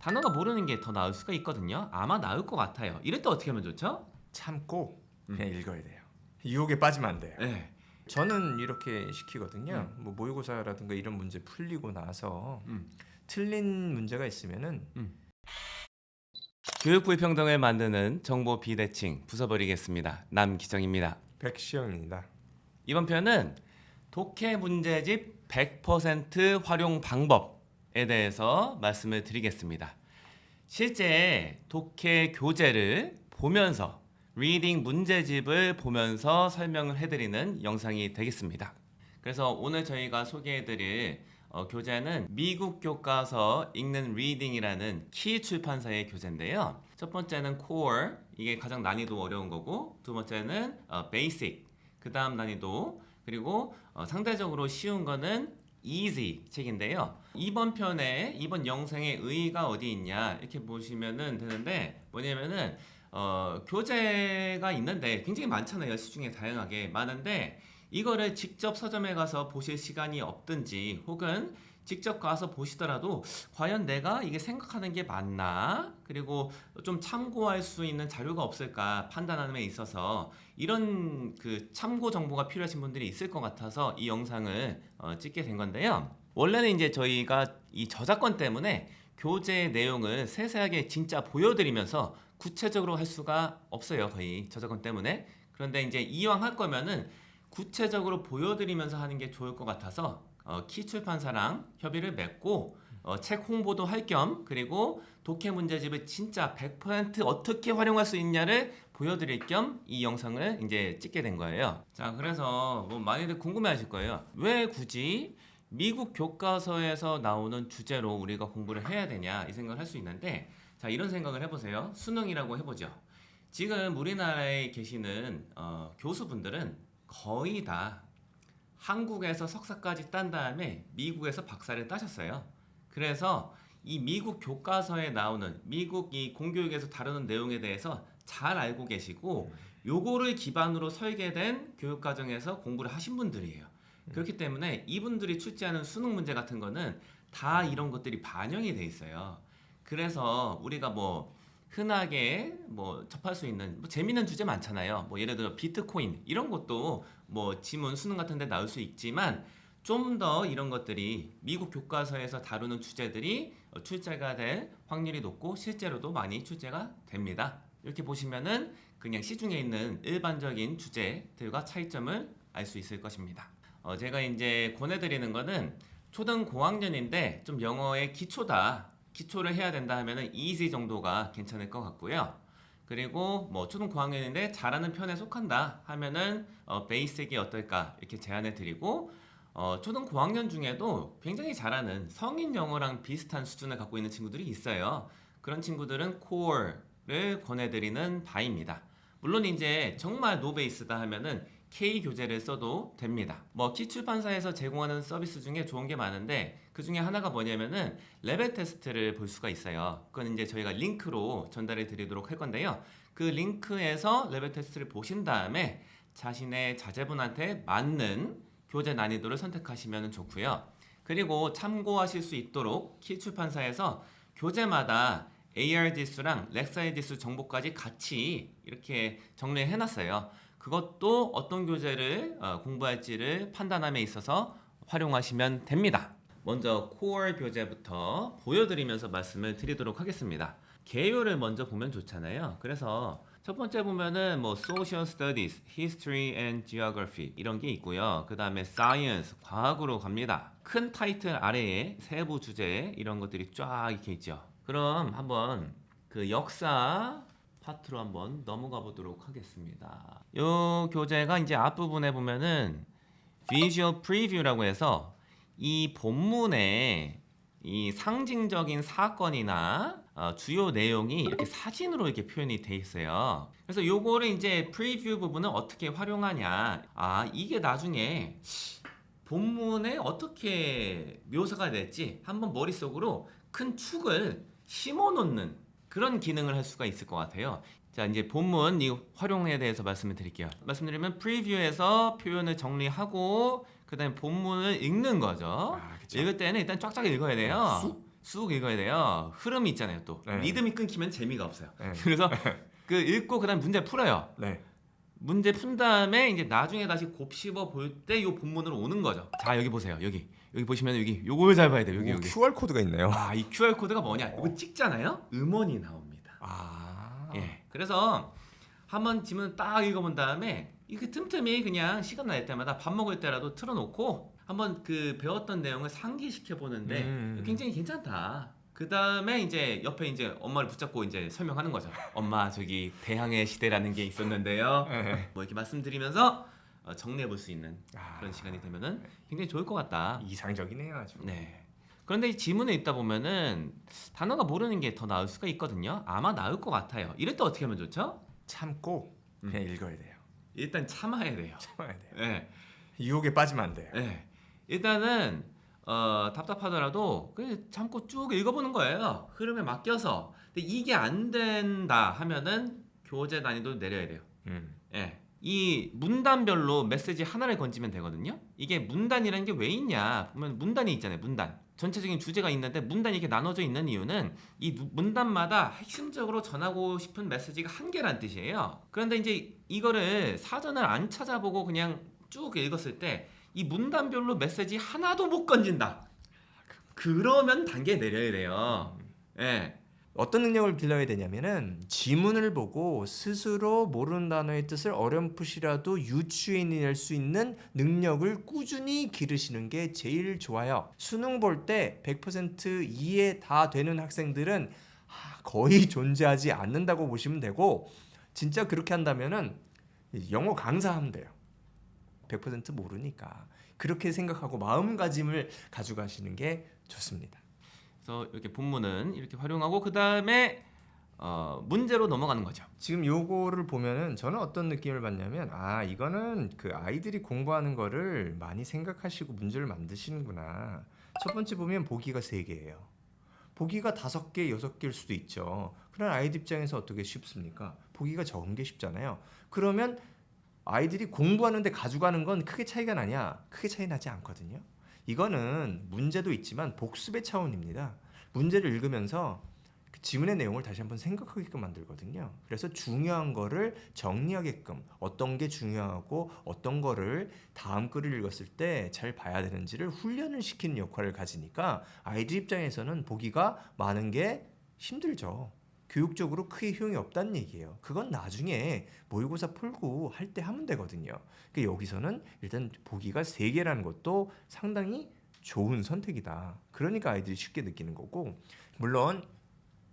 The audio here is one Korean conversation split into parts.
단어가 모르는 게 더 나을 수가 있거든요. 아마 나을 것 같아요. 이럴 때 어떻게 하면 좋죠? 참고 그냥 읽어야 돼요. 유혹에 빠지면 안 돼요. 네. 저는 이렇게 시키거든요. 뭐 모의고사라든가 이런 문제 풀리고 나서 틀린 문제가 있으면은 교육 불평등을 만드는 정보 비대칭 부숴버리겠습니다. 남기정입니다. 백시영입니다. 이번 편은 독해 문제집 100% 활용 방법에 대해서 말씀을 드리겠습니다. 실제 독해 교재를 보면서 리딩 문제집을 보면서 설명을 해드리는 영상이 되겠습니다. 그래서 오늘 저희가 소개해드릴 교재는 미국 교과서 읽는 리딩이라는 키 출판사의 교재인데요. 첫 번째는 Core, 이게 가장 난이도 어려운 거고, 두 번째는 Basic, 그 다음 난이도, 그리고 상대적으로 쉬운 거는 Easy 책인데요. 이번 편에 이번 영상의 의의가 어디 있냐 이렇게 보시면 되는데, 뭐냐면은 교재가 있는데 굉장히 많잖아요. 시중에 다양하게 많은데 이거를 직접 서점에 가서 보실 시간이 없든지, 혹은 직접 가서 보시더라도 과연 내가 이게 생각하는 게 맞나, 그리고 좀 참고할 수 있는 자료가 없을까 판단하는 데 있어서 이런 그 참고 정보가 필요하신 분들이 있을 것 같아서 이 영상을 찍게 된 건데요. 원래는 이제 저희가 이 저작권 때문에 교재의 내용을 세세하게 진짜 보여드리면서 구체적으로 할 수가 없어요. 거의 저작권 때문에. 그런데 이제 이왕 할 거면은 구체적으로 보여드리면서 하는 게 좋을 것 같아서 키 출판사랑 협의를 맺고 책 홍보도 할 겸, 그리고 독해 문제집을 진짜 100% 어떻게 활용할 수 있냐를 보여드릴 겸 이 영상을 이제 찍게 된 거예요. 자, 그래서 뭐 많이들 궁금해하실 거예요. 왜 굳이 미국 교과서에서 나오는 주제로 우리가 공부를 해야 되냐 이 생각을 할 수 있는데, 자, 이런 생각을 해보세요. 수능이라고 해보죠. 지금 우리나라에 계시는 교수분들은 거의 다 한국에서 석사까지 딴 다음에 미국에서 박사를 따셨어요. 그래서 이 미국 교과서에 나오는 미국 이 공교육에서 다루는 내용에 대해서 잘 알고 계시고, 요거를 기반으로 설계된 교육과정에서 공부를 하신 분들이에요. 그렇기 때문에 이분들이 출제하는 수능 문제 같은 거는 다 이런 것들이 반영이 돼 있어요. 그래서 우리가 뭐 흔하게 뭐 접할 수 있는 뭐 재미있는 주제 많잖아요. 뭐 예를 들어 비트코인 이런 것도 뭐 지문 수능 같은 데 나올 수 있지만, 좀 더 이런 것들이 미국 교과서에서 다루는 주제들이 출제가 될 확률이 높고 실제로도 많이 출제가 됩니다. 이렇게 보시면은 그냥 시중에 있는 일반적인 주제들과 차이점을 알 수 있을 것입니다. 제가 이제 권해드리는 거는 초등 고학년인데 좀 영어의 기초다, 기초를 해야 된다 하면은 easy 정도가 괜찮을 것 같고요. 그리고 뭐 초등 고학년인데 잘하는 편에 속한다 하면은 베이직이 어떨까 이렇게 제안해 드리고, 초등 고학년 중에도 굉장히 잘하는 성인 영어랑 비슷한 수준을 갖고 있는 친구들이 있어요. 그런 친구들은 core를 권해드리는 바입니다. 물론 이제 정말 노베이스다 하면은 K 교재를 써도 됩니다. 뭐 키 출판사에서 제공하는 서비스 중에 좋은 게 많은데, 그 중에 하나가 뭐냐면은 레벨 테스트를 볼 수가 있어요. 그건 이제 저희가 링크로 전달해 드리도록 할 건데요. 그 링크에서 레벨 테스트를 보신 다음에 자신의 자제분한테 맞는 교재 난이도를 선택하시면 좋고요. 그리고 참고하실 수 있도록 키 출판사에서 교재마다 AR 지수랑 렉사이 지수 정보까지 같이 이렇게 정리해 놨어요. 그것도 어떤 교재를 공부할지를 판단함에 있어서 활용하시면 됩니다. 먼저 코어 교재부터 보여드리면서 말씀을 드리도록 하겠습니다. 개요를 먼저 보면 좋잖아요. 그래서 첫 번째 보면은 뭐 Social Studies, History and Geography 이런 게 있고요. 그 다음에 Science, 과학으로 갑니다. 큰 타이틀 아래에 세부 주제 이런 것들이 쫙 이렇게 있죠. 그럼 한번 그 역사 파트로 한번 넘어가 보도록 하겠습니다. 이 교재가 이제 앞부분에 보면은 Visual Preview라고 해서 이 본문에 이 상징적인 사건이나 주요 내용이 이렇게 사진으로 이렇게 표현이 돼 있어요. 그래서 요거를 이제 프리뷰 부분은 어떻게 활용하냐, 이게 나중에 본문에 어떻게 묘사가 될지 한번 머릿속으로 큰 축을 심어 놓는 그런 기능을 할 수가 있을 것 같아요. 자, 이제 본문 이 활용에 대해서 말씀을 드릴게요. 말씀드리면 프리뷰에서 표현을 정리하고 그 다음에 본문을 읽는 거죠. 그쵸. 읽을 때는 일단 쫙쫙 읽어야 돼요. 쑥 읽어야 돼요. 흐름이 있잖아요. 또 네. 리듬이 끊기면 재미가 없어요. 네. 그래서 그 읽고 그다음 문제 풀어요. 네. 문제 푼 다음에 이제 나중에 다시 곱씹어 볼 때 이 본문으로 오는 거죠. 자 여기 보세요. 여기 보시면 여기 요걸 잘 봐야 돼요. 여기. QR 코드가 있네요. 이 QR 코드가 뭐냐? 이거 찍잖아요. 음원이 나옵니다. 예. 그래서 한번 지문 딱 읽어본 다음에 이게 틈틈이 그냥 시간 날 때마다 밥 먹을 때라도 틀어놓고 한번 그 배웠던 내용을 상기시켜 보는데 굉장히 괜찮다. 그 다음에 이제 옆에 이제 엄마를 붙잡고 이제 설명하는 거죠. 엄마 저기 대항해 시대라는 게 있었는데요. 뭐 이렇게 말씀드리면서 정리해 볼 수 있는 그런 시간이 되면은 굉장히 좋을 것 같다. 이상적이네요, 아주. 네. 그런데 이 지문에 있다 보면은 단어가 모르는 게 더 나을 수가 있거든요. 아마 나을 것 같아요. 이럴 때 어떻게 하면 좋죠? 참고 그냥 읽어야 돼요. 일단 참아야 돼요. 참아야 돼요. 네. 유혹에 빠지면 안 돼요. 네. 일단은 답답하더라도 그냥 참고 쭉 읽어보는 거예요. 흐름에 맡겨서. 근데 이게 안 된다 하면은 교재 난이도 내려야 돼요. 예. 이 문단별로 메시지 하나를 건지면 되거든요. 이게 문단이라는 게 왜 있냐 보면 문단이 있잖아요. 문단 전체적인 주제가 있는데 문단이 이렇게 나눠져 있는 이유는 이 문단마다 핵심적으로 전하고 싶은 메시지가 한 개란 뜻이에요. 그런데 이제 이거를 사전을 안 찾아보고 그냥 쭉 읽었을 때 이 문단별로 메시지 하나도 못 건진다. 그러면 단계 내려야 돼요. 예. 어떤 능력을 길러야 되냐면은 지문을 보고 스스로 모르는 단어의 뜻을 어렴풋이라도 유추해낼 수 있는 능력을 꾸준히 기르시는 게 제일 좋아요. 수능 볼 때 100% 이해 다 되는 학생들은 거의 존재하지 않는다고 보시면 되고, 진짜 그렇게 한다면은 영어 강사하면 돼요. 100% 모르니까. 그렇게 생각하고 마음가짐을 가져가시는 게 좋습니다. 그래서 이렇게 본문은 이렇게 활용하고 그 다음에 문제로 넘어가는 거죠. 지금 요거를 보면은 저는 어떤 느낌을 받냐면, 이거는 그 아이들이 공부하는 거를 많이 생각하시고 문제를 만드시는구나. 첫 번째 보면 보기가 3개예요. 보기가 5개, 6개일 수도 있죠. 그런 아이들 입장에서 어떻게 쉽습니까? 보기가 적은 게 쉽잖아요. 그러면 아이들이 공부하는데 가져가는 건 크게 차이가 나냐? 크게 차이 나지 않거든요. 이거는 문제도 있지만 복습의 차원입니다. 문제를 읽으면서 그 지문의 내용을 다시 한번 생각하게끔 만들거든요. 그래서 중요한 거를 정리하게끔, 어떤 게 중요하고 어떤 거를 다음 글을 읽었을 때 잘 봐야 되는지를 훈련을 시키는 역할을 가지니까 아이들 입장에서는 보기가 많은 게 힘들죠. 교육적으로 크게 효용이 없다는 얘기예요. 그건 나중에 모의고사 풀고 할 때 하면 되거든요. 그러니까 여기서는 일단 보기가 3개라는 것도 상당히 좋은 선택이다. 그러니까 아이들이 쉽게 느끼는 거고, 물론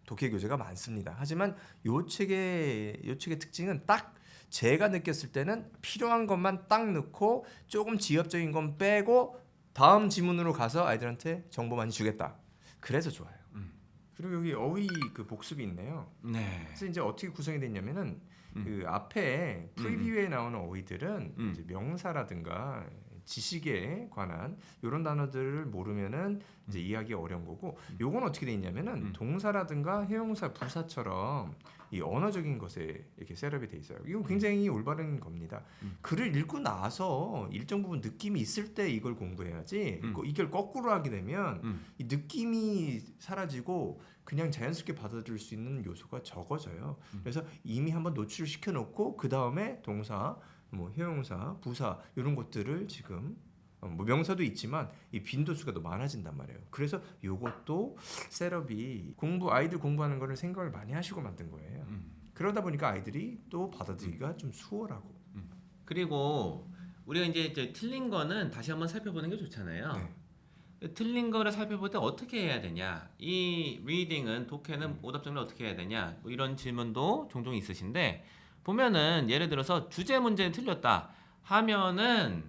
독해 교재가 많습니다. 하지만 요 책의 특징은 딱 제가 느꼈을 때는 필요한 것만 딱 넣고 조금 지엽적인 건 빼고 다음 지문으로 가서 아이들한테 정보 많이 주겠다. 그래서 좋아요. 그리고 여기 어휘 그 복습이 있네요. 네. 그래서 이제 어떻게 구성이 됐냐면은 그 앞에 프리뷰에 나오는 어휘들은 이제 명사라든가 지식에 관한 이런 단어들을 모르면은 이제 이해하기 어려운 거고, 요건 어떻게 돼 있냐면은 동사라든가 형용사, 부사처럼 이 언어적인 것에 이렇게 셋업이 돼 있어요. 이거 굉장히 올바른 겁니다. 글을 읽고 나서 일정 부분 느낌이 있을 때 이걸 공부해야지. 이걸 거꾸로 하게 되면 이 느낌이 사라지고 그냥 자연스럽게 받아들일 수 있는 요소가 적어져요. 그래서 이미 한번 노출을 시켜놓고 그 다음에 동사, 뭐 형용사, 부사 이런 것들을 지금 뭐 명사도 있지만 이 빈도수가 더 많아진단 말이에요. 그래서 이것도 셋업이 아이들 공부하는 거를 생각을 많이 하시고 만든 거예요. 그러다 보니까 아이들이 또 받아들이기가 좀 수월하고. 그리고 우리가 이제 틀린 거는 다시 한번 살펴보는 게 좋잖아요. 네. 틀린 거를 살펴볼 때 어떻게 해야 되냐, 이 리딩은 독해는 오답 정리를 어떻게 해야 되냐, 뭐 이런 질문도 종종 있으신데, 보면은 예를 들어서 주제 문제는 틀렸다 하면은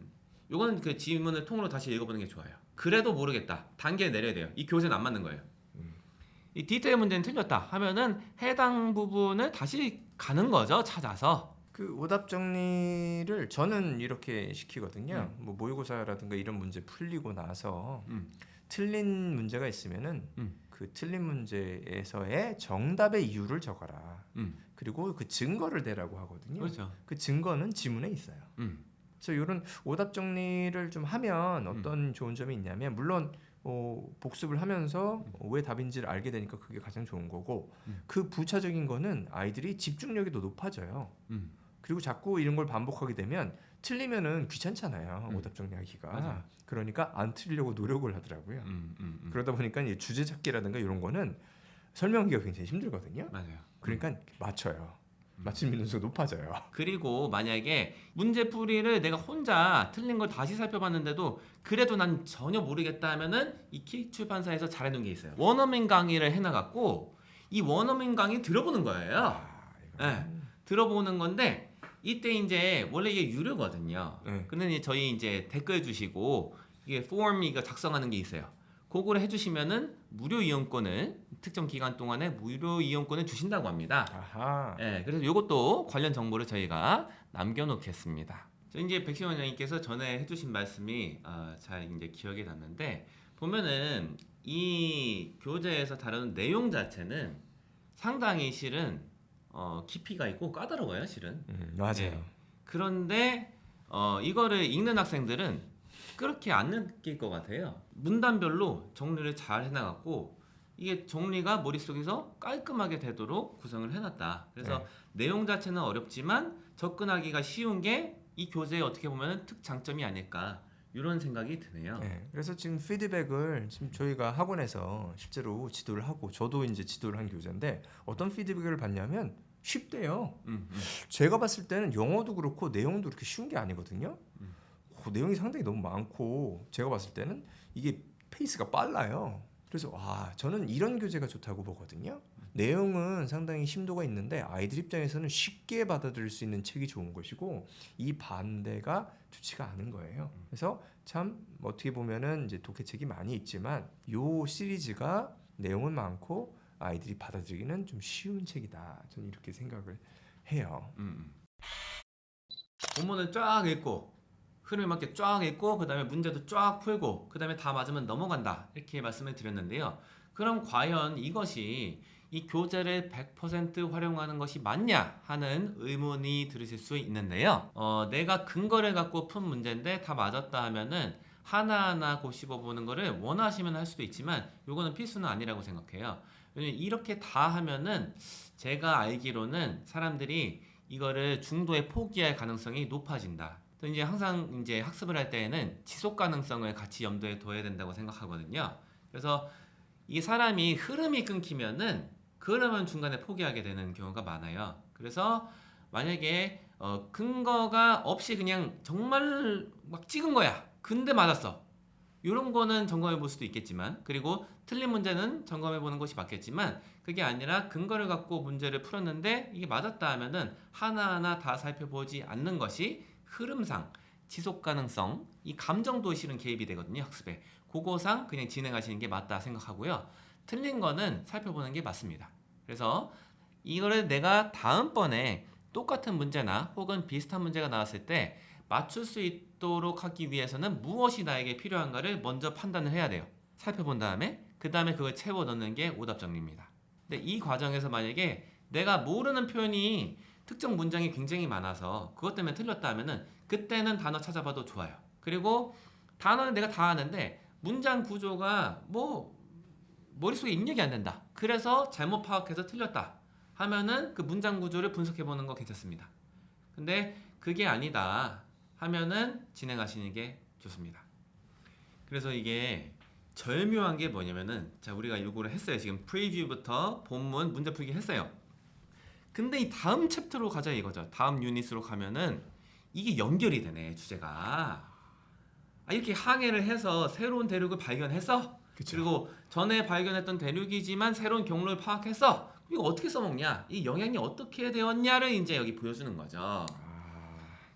요거는 그 지문을 통으로 다시 읽어보는 게 좋아요. 그래도 모르겠다, 단계 내려야 돼요. 이 교재는 안 맞는 거예요. 이 디테일 문제는 틀렸다 하면은 해당 부분을 다시 가는 거죠, 찾아서. 그 오답 정리를 저는 이렇게 시키거든요. 뭐 모의고사라든가 이런 문제 풀리고 나서 틀린 문제가 있으면은 그 틀린 문제에서의 정답의 이유를 적어라. 그리고 그 증거를 대라고 하거든요. 그렇죠. 그 증거는 지문에 있어요. 그래서 이런 오답 정리를 좀 하면 어떤 좋은 점이 있냐면, 물론 복습을 하면서 왜 답인지를 알게 되니까 그게 가장 좋은 거고 음. 그 부차적인 거는 아이들이 집중력이 더 높아져요. 음. 그리고 자꾸 이런 걸 반복하게 되면 틀리면은 귀찮잖아요. 오답 정리하기가. 맞아요. 그러니까 안 틀리려고 노력을 하더라고요. 음. 그러다 보니까 이 주제 찾기라든가 이런 거는 설명하기가 굉장히 힘들거든요. 맞아요. 그러니까 맞춰요. 맞춤 민원수가 높아져요. 그리고 만약에 문제 풀이를 내가 혼자 틀린 걸 다시 살펴봤는데도 그래도 난 전혀 모르겠다 하면은 이 키 출판사에서 잘해놓은 게 있어요. 원어민 강의를 해놔갖고 이 원어민 강의 들어보는 거예요. 네, 들어보는 건데 이때 이제 원래 이게 유료거든요. 네. 근데 이제 저희 이제 댓글 주시고 이게 폼 이거 작성하는 게 있어요. 그거를 해주시면은 무료 이용권을 특정 기간 동안에 무료 이용권을 주신다고 합니다. 아하. 네, 그래서 이것도 관련 정보를 저희가 남겨놓겠습니다. 저 이제 백신 원장님께서 전에 해주신 말씀이 잘 이제 기억에 남는데 보면은 이 교재에서 다루는 내용 자체는 상당히 실은 깊이가 있고 까다로워요, 실은. 맞아요. 네. 그런데 이거를 읽는 학생들은 그렇게 안 느낄 것 같아요. 문단별로 정리를 잘 해놔갖고 이게 정리가 머릿속에서 깔끔하게 되도록 구성을 해놨다. 그래서 네. 내용 자체는 어렵지만 접근하기가 쉬운 게 이 교재의 어떻게 보면 특장점이 아닐까 이런 생각이 드네요. 네, 그래서 지금 피드백을 지금 저희가 학원에서 실제로 지도를 하고 저도 이제 지도를 한 교재인데 어떤 피드백을 받냐면 쉽대요. 제가 봤을 때는 영어도 그렇고 내용도 그렇게 쉬운 게 아니거든요. 내용이 상당히 너무 많고 제가 봤을 때는 이게 페이스가 빨라요. 그래서 저는 이런 교재가 좋다고 보거든요. 내용은 상당히 심도가 있는데 아이들 입장에서는 쉽게 받아들일 수 있는 책이 좋은 것이고 이 반대가 좋지가 않은 거예요. 그래서 참 어떻게 보면은 이제 독해책이 많이 있지만 요 시리즈가 내용은 많고 아이들이 받아들이기는 좀 쉬운 책이다. 저는 이렇게 생각을 해요. 본문을 쫙 읽고 흐름에 맞게 쫙 읽고 그 다음에 문제도 쫙 풀고 그 다음에 다 맞으면 넘어간다 이렇게 말씀을 드렸는데요. 그럼 과연 이것이 이 교재를 100% 활용하는 것이 맞냐 하는 의문이 들으실 수 있는데요. 내가 근거를 갖고 푼 문제인데 다 맞았다 하면은 하나하나 곱씹어 보는 거를 원하시면 할 수도 있지만 이거는 필수는 아니라고 생각해요. 왜냐면 이렇게 다 하면은 제가 알기로는 사람들이 이거를 중도에 포기할 가능성이 높아진다. 또 이제 항상 이제 학습을 할 때에는 지속 가능성을 같이 염두에 둬야 된다고 생각하거든요. 그래서 이 사람이 흐름이 끊기면은 그 흐름은 중간에 포기하게 되는 경우가 많아요. 그래서 만약에 근거가 없이 그냥 정말 막 찍은 거야. 근데 맞았어. 이런 거는 점검해 볼 수도 있겠지만 그리고 틀린 문제는 점검해 보는 것이 맞겠지만 그게 아니라 근거를 갖고 문제를 풀었는데 이게 맞았다 하면은 하나하나 다 살펴보지 않는 것이 흐름상 지속 가능성 이 감정도 실은 개입이 되거든요. 학습에 그거상 그냥 진행하시는 게 맞다 생각하고요. 틀린 거는 살펴보는 게 맞습니다. 그래서 이거를 내가 다음번에 똑같은 문제나 혹은 비슷한 문제가 나왔을 때 맞출 수 있도록 하기 위해서는 무엇이 나에게 필요한가를 먼저 판단을 해야 돼요. 살펴본 다음에 그 다음에 그걸 채워 넣는 게 오답 정리입니다. 근데 이 과정에서 만약에 내가 모르는 표현이 특정 문장이 굉장히 많아서 그것 때문에 틀렸다 하면은 그때는 단어 찾아봐도 좋아요. 그리고 단어는 내가 다 아는데 문장 구조가 뭐 머릿속에 입력이 안 된다. 그래서 잘못 파악해서 틀렸다 하면은 그 문장 구조를 분석해 보는 거 괜찮습니다. 근데 그게 아니다 하면은 진행하시는 게 좋습니다. 그래서 이게 절묘한 게 뭐냐면은 자 우리가 요거를 했어요. 지금 프리뷰부터 본문 문제 풀기 했어요. 근데 이 다음 챕터로 가자 이거죠. 다음 유닛으로 가면은 이게 연결이 되네 주제가. 이렇게 항해를 해서 새로운 대륙을 발견했어. 그쵸. 그리고 전에 발견했던 대륙이지만 새로운 경로를 파악했어. 이거 어떻게 써먹냐? 이 영향이 어떻게 되었냐를 이제 여기 보여주는 거죠.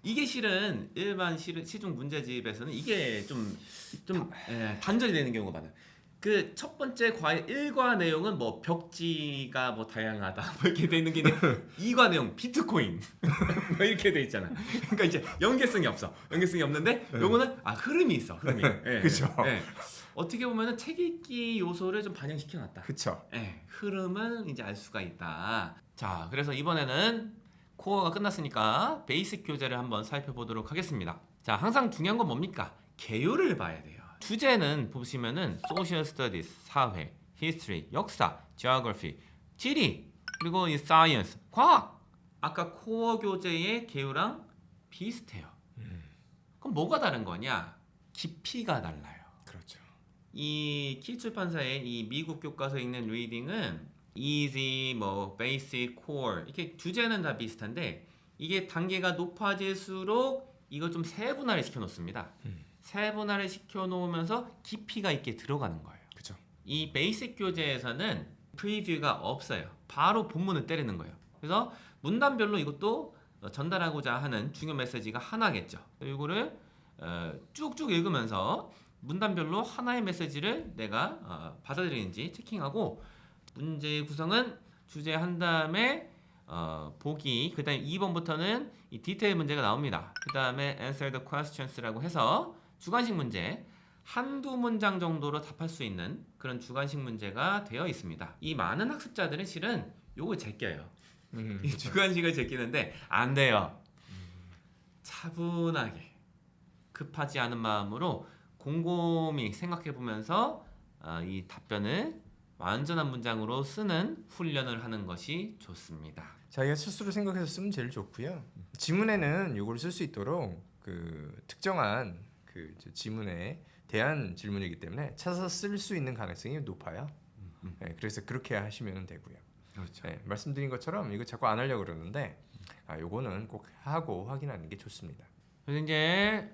이게 실은 일반 시중 문제집에서는 이게 좀 단절이 되는 경우가 많아요. 그 첫 번째 과의 1과 내용은 뭐 벽지가 뭐 다양하다 뭐 이렇게 돼 있는 게 있는데 2과 내용 비트코인 뭐 이렇게 돼 있잖아. 그러니까 이제 연계성이 없어. 연계성이 없는데 요거는 흐름이 있어. 흐름이. 그쵸. 어떻게 보면은 책 읽기 요소를 좀 반영시켜 놨다. 그쵸. 흐름은 이제 알 수가 있다. 자, 그래서 이번에는 코어가 끝났으니까 베이직 교재를 한번 살펴보도록 하겠습니다. 자, 항상 중요한 건 뭡니까? 개요를 봐야 돼요. 주제는 보시면은 social studies, 사회, history, 역사, geography, 지리, 그리고 이 science, 과학. 아까 코어 교재의 개요랑 비슷해요. 그럼 뭐가 다른 거냐? 깊이가 달라요. 그렇죠. 이 키 출판사의 이 미국 교과서 읽는 리딩은 easy, 뭐 basic, core 이렇게 주제는 다 비슷한데 이게 단계가 높아질수록 이걸 좀 세분화를 시켜 놓습니다. 세분화를 시켜 놓으면서 깊이가 있게 들어가는 거예요. 그렇죠. 이 베이직 교재에서는 프리뷰가 없어요. 바로 본문을 때리는 거예요. 그래서 문단별로 이것도 전달하고자 하는 중요 메시지가 하나겠죠. 이거를 쭉쭉 읽으면서 문단별로 하나의 메시지를 내가 받아들이는지 체킹하고 문제의 구성은 주제 한 다음에 보기 그 다음에 2번부터는 이 디테일 문제가 나옵니다. 그 다음에 answer the questions라고 해서 주관식 문제 한두 문장 정도로 답할 수 있는 그런 주관식 문제가 되어 있습니다. 이 많은 학습자들은 실은 요걸 제껴요. 이 주관식을 제끼는데 안 돼요. 차분하게 급하지 않은 마음으로 곰곰이 생각해 보면서 이 답변을 완전한 문장으로 쓰는 훈련을 하는 것이 좋습니다. 자기가 스스로 생각해서 쓰면 제일 좋고요. 지문에는 이걸 쓸 수 있도록 그 특정한 그 지문에 대한 질문이기 때문에 찾아서 쓸 수 있는 가능성이 높아요. 네, 그래서 그렇게 하시면 되고요. 그렇죠. 네, 말씀드린 것처럼 이거 자꾸 안 하려고 그러는데 요거는 꼭 하고 확인하는 게 좋습니다. 그래서 이제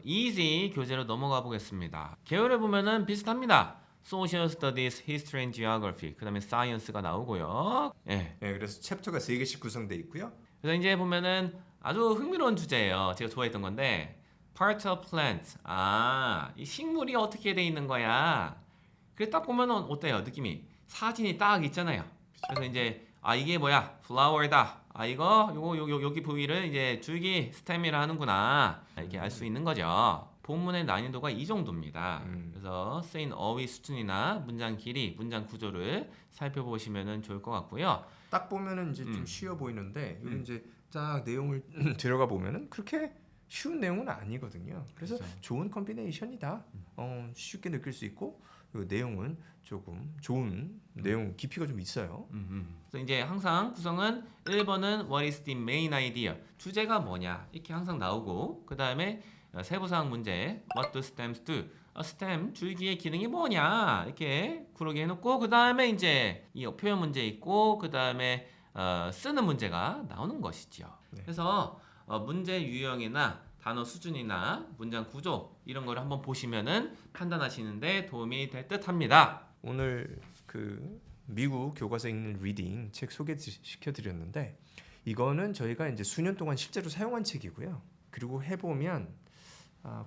easy 교재로 넘어가 보겠습니다. 계열을 보면은 비슷합니다. Social Studies, History and Geography, 그 다음에 Science가 나오고요. 예. 네, 그래서 챕터가 3개씩 구성되어 있고요. 그래서 이제 보면은 아주 흥미로운 주제예요. 제가 좋아했던 건데 Part of Plant. 이 식물이 어떻게 돼 있는 거야. 그래 딱 보면은 어때요? 느낌이 사진이 딱 있잖아요. 그래서 이제 이게 뭐야? Flower다. 이거 요거 여기 부위를 이제 줄기 스템이라 하는구나. 이렇게 알 수 있는 거죠. 본문의 난이도가 이 정도입니다. 그래서 쓰인 어휘 수준이나 문장 길이, 문장 구조를 살펴보시면 좋을 것 같고요. 딱 보면은 이제 좀 쉬워 보이는데 이거 이제 딱 내용을 들어가 보면은 그렇게 쉬운 내용은 아니거든요. 그래서 그렇죠. 좋은 컴비네이션이다. 쉽게 느낄 수 있고 그 내용은 조금 좋은 내용 깊이가 좀 있어요. 그래서 이제 항상 구성은 1번은 What is the main idea? 주제가 뭐냐? 이렇게 항상 나오고 그 다음에 세부사항 문제 What do stems do? 스템 줄기의 기능이 뭐냐? 이렇게 구르게 해놓고 그 다음에 이제 이 표현 문제 있고 그 다음에 쓰는 문제가 나오는 것이죠. 네. 그래서 문제 유형이나 단어 수준이나 문장 구조 이런 거를 한번 보시면은 판단하시는데 도움이 될 듯합니다. 오늘 그 미국 교과서 읽는 리딩 책 소개시켜 드렸는데 이거는 저희가 이제 수년 동안 실제로 사용한 책이고요. 그리고 해보면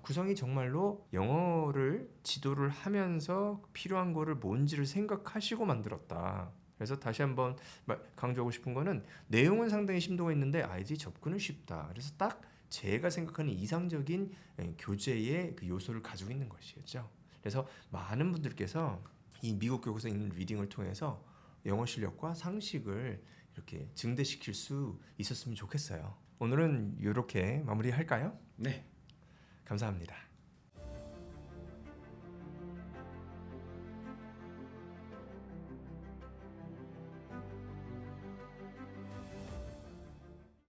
구성이 정말로 영어를 지도를 하면서 필요한 거를 뭔지를 생각하시고 만들었다. 그래서 다시 한번 강조하고 싶은 거는 내용은 상당히 심도가 있는데 아이들이 접근은 쉽다. 그래서 딱 제가 생각하는 이상적인 교재의 그 요소를 가지고 있는 것이겠죠. 그래서 많은 분들께서 이 미국 교과서 읽는 리딩을 통해서 영어 실력과 상식을 이렇게 증대시킬 수 있었으면 좋겠어요. 오늘은 이렇게 마무리할까요? 네. 감사합니다.